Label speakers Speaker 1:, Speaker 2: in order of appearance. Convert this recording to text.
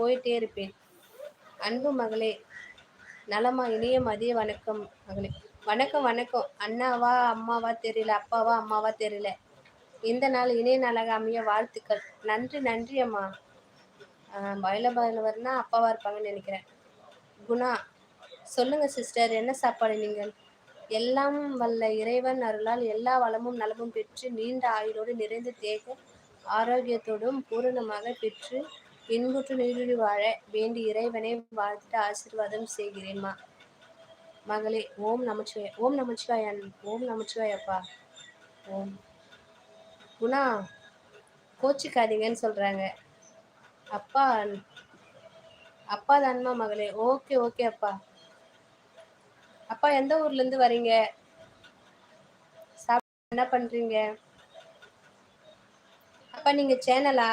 Speaker 1: போயிட்டே இருப்பேன். அன்பு மகளே, நலமா? இனிய மதிய வணக்கம் மகளே. வணக்கம் வணக்கம். அண்ணாவா அம்மாவா தெரியல, அப்பாவா அம்மாவா தெரியல. இந்த நாள் இணைய நாளாக அமைய வாழ்த்துக்கள். நன்றி நன்றி அம்மா. பைலவர்னா அப்பாவா இருப்பாங்கன்னு நினைக்கிறேன். குணா, சொல்லுங்க சிஸ்டர், என்ன சாப்பாடு நீங்கள்? எல்லாம் வல்ல இறைவன் அருளால் எல்லா வளமும் நலமும் பெற்று நீண்ட ஆயுளோடு நிறைந்த தேக ஆரோக்கியத்தோடும் பூரணமாக பெற்று இன்புற்று நீடுழி வாழ வேண்டி இறைவனை வாழ்த்து ஆசீர்வாதம் செய்கிறேன்மா. மகளே, ஓம் நமச்சிவாய. ஓம் நமச்சிவாய. ஓம் நமச்சிவாயப்பா. ஓம். குணா, கோச்சிக்காதீங்கன்னு சொல்றாங்க. அப்பா அப்பா தான்மா மகளே. ஓகே ஓகே அப்பா. அப்பா எந்த ஊர்ல இருந்து வரீங்க? என்ன பண்றீங்க? அப்பா நீங்க சேனலா?